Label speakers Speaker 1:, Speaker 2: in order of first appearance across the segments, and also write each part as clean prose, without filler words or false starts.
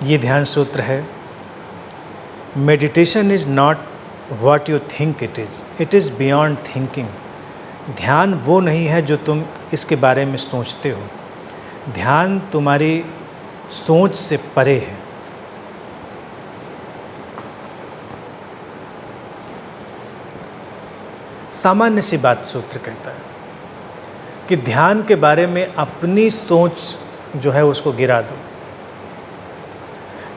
Speaker 1: ये ध्यान सूत्र है, meditation is not what you think it is beyond thinking. ध्यान वो नहीं है जो तुम इसके बारे में सोचते हो, ध्यान तुम्हारी सोच से परे है। सामान्य सी बात सूत्र कहता है कि ध्यान के बारे में अपनी सोच जो है उसको गिरा दो,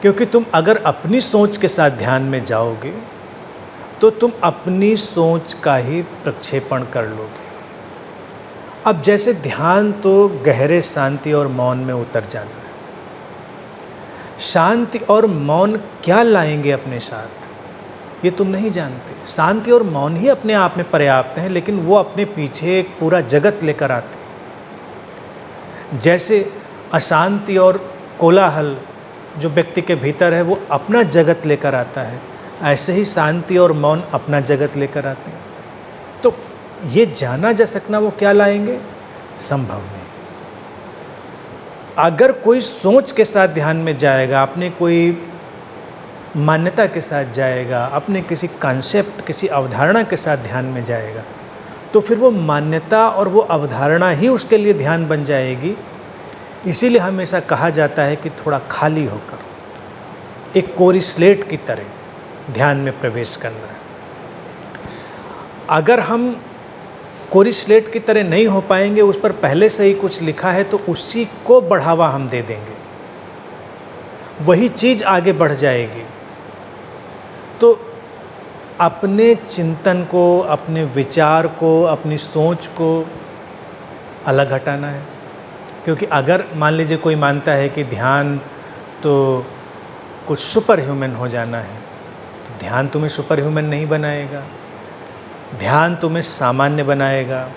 Speaker 1: क्योंकि तुम अगर अपनी सोच के साथ ध्यान में जाओगे तो तुम अपनी सोच का ही प्रक्षेपण कर लोगे। अब जैसे ध्यान तो गहरे शांति और मौन में उतर जाना है। शांति और मौन क्या लाएंगे अपने साथ ये तुम नहीं जानते। शांति और मौन ही अपने आप में पर्याप्त हैं, लेकिन वो अपने पीछे एक पूरा जगत लेकर आते हैं। जैसे अशांति और कोलाहल जो व्यक्ति के भीतर है वो अपना जगत लेकर आता है, ऐसे ही शांति और मौन अपना जगत लेकर आते हैं। तो ये जाना जा सकना वो क्या लाएंगे, संभव नहीं। अगर कोई सोच के साथ ध्यान में जाएगा, अपने कोई मान्यता के साथ जाएगा, अपने किसी कॉन्सेप्ट, किसी अवधारणा के साथ ध्यान में जाएगा, तो फिर वो मान्यता और वो अवधारणा ही उसके लिए ध्यान बन जाएगी। इसीलिए हमेशा कहा जाता है कि थोड़ा खाली होकर एक कोरी स्लेट की तरह ध्यान में प्रवेश करना है। अगर हम कोरी स्लेट की तरह नहीं हो पाएंगे, उस पर पहले से ही कुछ लिखा है, तो उसी को बढ़ावा हम दे देंगे, वही चीज़ आगे बढ़ जाएगी। तो अपने चिंतन को, अपने विचार को, अपनी सोच को अलग हटाना है। क्योंकि अगर मान लीजिए कोई मानता है कि ध्यान तो कुछ सुपर ह्यूमन हो जाना है, तो ध्यान तुम्हें सुपर ह्यूमन नहीं बनाएगा, ध्यान तुम्हें सामान्य बनाएगा।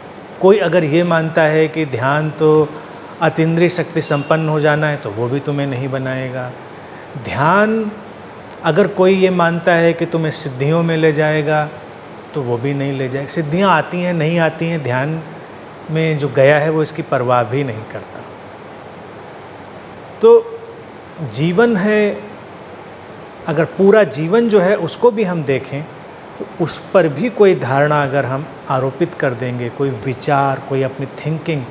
Speaker 1: कोई अगर ये मानता है कि ध्यान तो अतीन्द्रिय शक्ति संपन्न हो जाना है, तो वो भी तुम्हें नहीं बनाएगा। ध्यान अगर कोई ये मानता है कि तुम्हें सिद्धियों में ले जाएगा, तो वो भी नहीं ले जाएगा। सिद्धियाँ आती हैं, नहीं आती हैं, ध्यान में जो गया है वो इसकी परवाह भी नहीं करता। तो जीवन है, अगर पूरा जीवन जो है उसको भी हम देखें, तो उस पर भी कोई धारणा अगर हम आरोपित कर देंगे, कोई विचार, कोई अपनी थिंकिंग,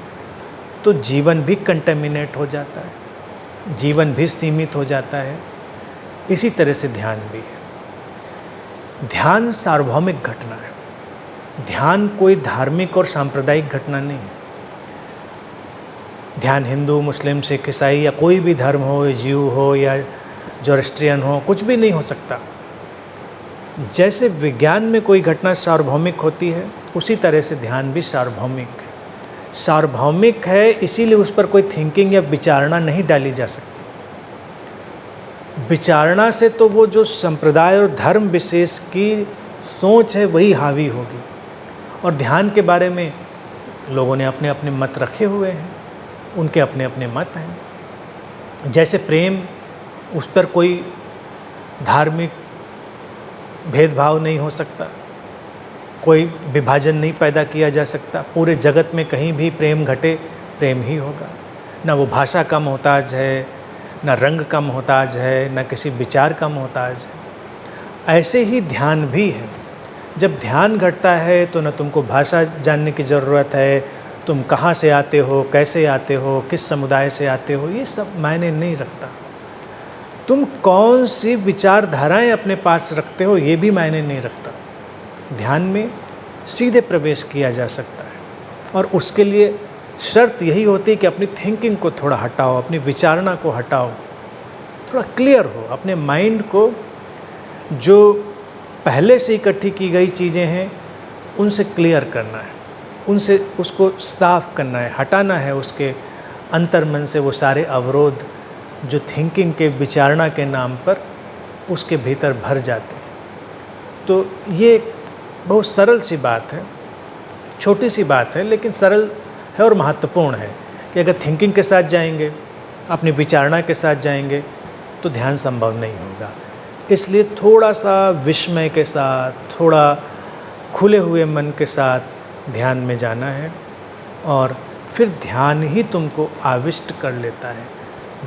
Speaker 1: तो जीवन भी कंटेमिनेट हो जाता है, जीवन भी सीमित हो जाता है। इसी तरह से ध्यान भी है। ध्यान सार्वभौमिक घटना है, ध्यान कोई धार्मिक और सांप्रदायिक घटना नहीं है। ध्यान हिंदू, मुस्लिम, सिख, ईसाई या कोई भी धर्म हो, जीव हो या जोरेस्ट्रियन हो, कुछ भी नहीं हो सकता। जैसे विज्ञान में कोई घटना सार्वभौमिक होती है, उसी तरह से ध्यान भी सार्वभौमिक है। सार्वभौमिक है इसीलिए उस पर कोई थिंकिंग या विचारणा नहीं डाली जा सकती। विचारणा से तो वो जो संप्रदाय और धर्म विशेष की सोच है वही हावी होगी। और ध्यान के बारे में लोगों ने अपने अपने मत रखे हुए हैं, उनके अपने अपने मत हैं। जैसे प्रेम, उस पर कोई धार्मिक भेदभाव नहीं हो सकता, कोई विभाजन नहीं पैदा किया जा सकता। पूरे जगत में कहीं भी प्रेम घटे, प्रेम ही होगा। ना वो भाषा का मोहताज है, ना रंग का मोहताज है, ना किसी विचार का मोहताज है। ऐसे ही ध्यान भी है। जब ध्यान घटता है तो न तुमको भाषा जानने की ज़रूरत है, तुम कहाँ से आते हो, कैसे आते हो, किस समुदाय से आते हो, ये सब मायने नहीं रखता। तुम कौन सी विचारधाराएं अपने पास रखते हो, ये भी मायने नहीं रखता। ध्यान में सीधे प्रवेश किया जा सकता है, और उसके लिए शर्त यही होती है कि अपनी थिंकिंग को थोड़ा हटाओ, अपनी विचारणा को हटाओ, थोड़ा क्लियर हो। अपने माइंड को जो पहले से इकट्ठी की गई चीज़ें हैं उनसे क्लियर करना है, उनसे उसको साफ करना है, हटाना है उसके अंतर्मन से वो सारे अवरोध जो थिंकिंग के, विचारणा के नाम पर उसके भीतर भर जाते हैं। तो ये बहुत सरल सी बात है, छोटी सी बात है, लेकिन सरल है और महत्वपूर्ण है कि अगर थिंकिंग के साथ जाएंगे, अपनी विचारणा के साथ जाएंगे, तो ध्यान संभव नहीं होगा। इसलिए थोड़ा सा विस्मय के साथ, थोड़ा खुले हुए मन के साथ ध्यान में जाना है, और फिर ध्यान ही तुमको आविष्ट कर लेता है।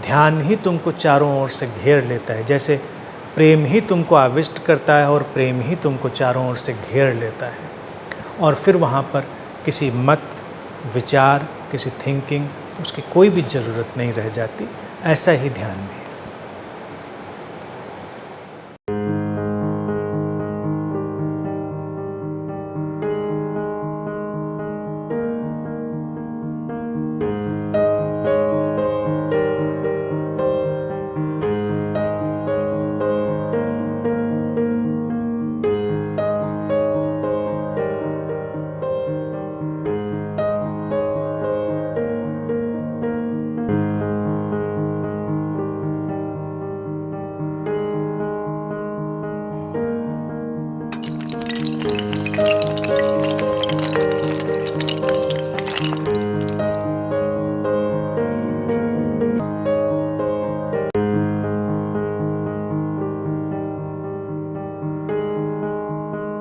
Speaker 1: ध्यान ही तुमको चारों ओर से घेर लेता है, जैसे प्रेम ही तुमको आविष्ट करता है और प्रेम ही तुमको चारों ओर से घेर लेता है। और फिर वहाँ पर किसी मत, विचार, किसी थिंकिंग, उसकी कोई भी ज़रूरत नहीं रह जाती। ऐसा ही ध्यान भी है।